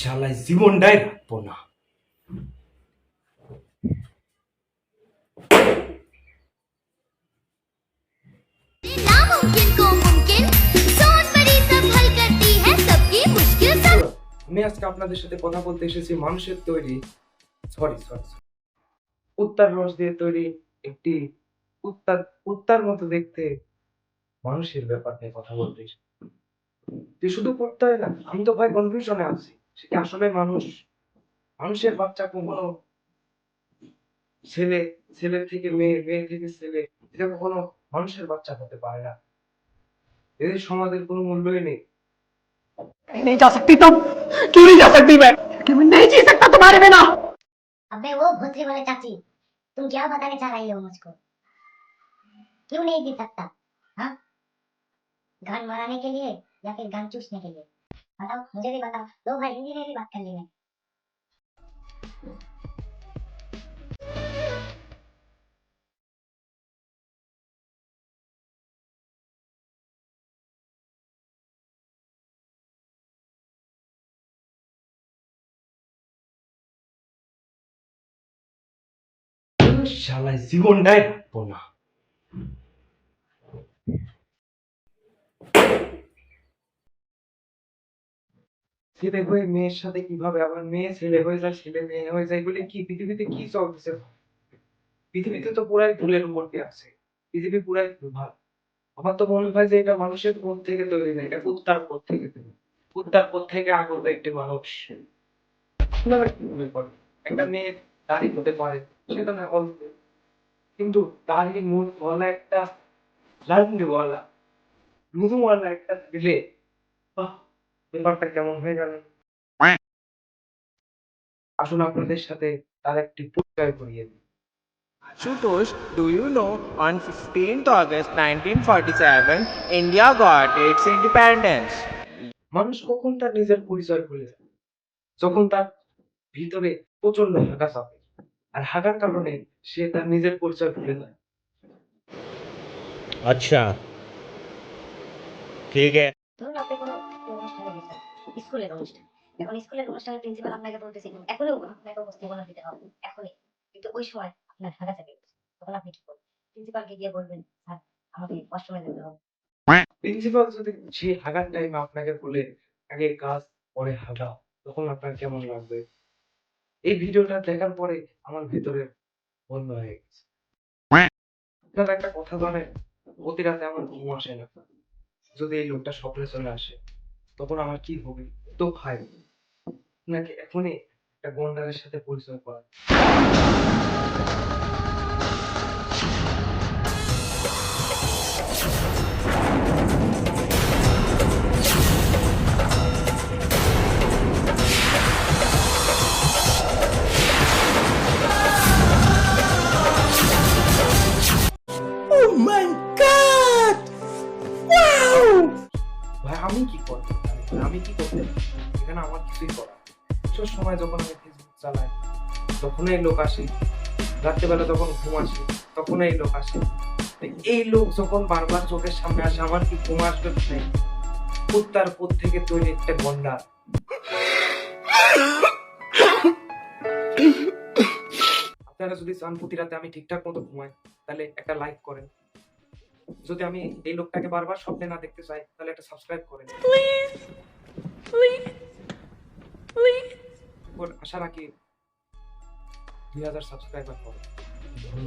শালায় জীবনটাই রাখবো না। नामुमकिन को मुमकिन सोच बड़ी सब हल करती है सबकी मुश्किल सब। আমি আজকে আপনাদের সাথে কথা বলতে এসেছি মানুষের তৈরি সরি কুত্তার রস দিয়ে তৈরি একটি কুত্তার মতো দেখতে মানুষের ব্যাপার নিয়ে কথা বলতে এসেছি। যে শুধু কুত্তাই না, আমি তো ভাই কনফিউশনে আছি, সেটা আসলে মানুষের বাচ্চা কখনো ছেলে, ছেলে থেকে মেয়ে, মেয়ে থেকে ছেলে, এটা কখনো মানুষের বাচ্চা হতে পারে না। এদের সমাজের কোনো মূল্যই নেই। नहीं जा सकती तुम। क्यों नहीं जा सकती मैं? कि मैं नहीं जी सकता तुम्हारे बिना। अबे वो भूतरी वाले चाची, तुम क्या बताने चाह रही हो मुझको? क्यों नहीं जी सकता? हाँ, गान मराने के लिए या फिर गान चूसने के लिए? बताओ, मुझे भी बताओ। दो भाई हिंदी में भी बात कर लेंगे। শালায় জীবনটাই রাখবো না। ছেলে হয়ে মেয়ের সাথে কিভাবে আবার মেয়ে ছেলে হয়ে যায়, ছেলে মেয়ে হয়ে যায়, এগুলি কি পৃথিবীতে কি চলতেছে? পৃথিবীতে তো পুরাই ভুলের উপর দিয়ে আছে, পৃথিবী পুরাই ভুল। আমার তো মনে হয় যে এটা মানুষের কোণ থেকে তৈরি না, এটা কুত্তার কোণ থেকে তৈরি। কুত্তার কোণ থেকে আগত একটি মানুষ কিভাবে কিভাবে করে? একটা মেয়ে দাড়ি হতে পারে, সেটা না অল্প, কিন্তু দাড়ি মুখ গলা একটা লালমি গলা রুহুওয়ালা একটা দিলে বাহ, ব্যাপারটা কেমন হয়ে গেল। আসুন আপনাদের সাথে তার একটি পরিচয় করিয়ে দিই। Ashutosh, do you know on 15th August 1947, India got its independence? মানুষ কখন তার নিজের পরিচয় ভুলে যায়? যখন তার ভিতরে প্রচন্ড হাগা চাপে, আর হাগার কারণে সে তার নিজের পরিচয় ভুলে যায়। अच्छा ठीक है। ধরুন আপনি কোনো অনুষ্ঠানে গেছেন, স্কুলের অনুষ্ঠান। এখন স্কুলের অনুষ্ঠানে প্রিন্সিপাল আপনাকে বলতেছে এখনই আপনাকে উপস্থাপনা দিতে হবে, এখনই। কিন্তু ওই সময় আপনার হাগা চেপে গেছে। তখন আপনি কি করবেন? প্রিন্সিপালকে গিয়ে বলবেন, স্যার আমাকে ওয়াশরুমে যেতে হবে। প্রিন্সিপাল যদি সেই হাগার টাইমে আপনাকে বলে আগে কাজ পরে হাগাও, তখন আপনার কেমন লাগবে? এই ভিডিওটা দেখার পরে আমার ভিতরে বন্ধ হয়ে গেছে। আপনার একটা কথা জানেন, প্রতি রাতে আমার ঘুম আসে না। যদি এই লোকটা স্বপ্নে চলে আসে, তখন আমার কি হবে? তো ভাই, আপনাকে এখনই একটা গন্ডারের সাথে পরিচয় করা। ভাই আমি কি করতে পারি? আমি কি করতে পারি? এখানে আমার কিছুই করার নেই। কিছু সময় যখন আমি ফেসবুক চালাই, তখন এই লোক আসে। রাত্রেবেলা যখন ঘুম আসে, তখন এই লোক আসে। এই লোক যখন বারবার চোখের সামনে আসে, আমার কি ঘুম আসবে নাই? কুত্তার কোথ থেকে তৈরি একটা গন্ডা। আপনারা যদি চান প্রতি রাতে আমি ঠিকঠাক মতো ঘুমাই, তাহলে একটা লাইক করেন। যদি আমি এই লোকটাকে বারবার স্বপ্নে না দেখতে চাই, তাহলে একটা সাবস্ক্রাইব করেন। আশা রাখি 2000 সাবস্ক্রাইবার হবে।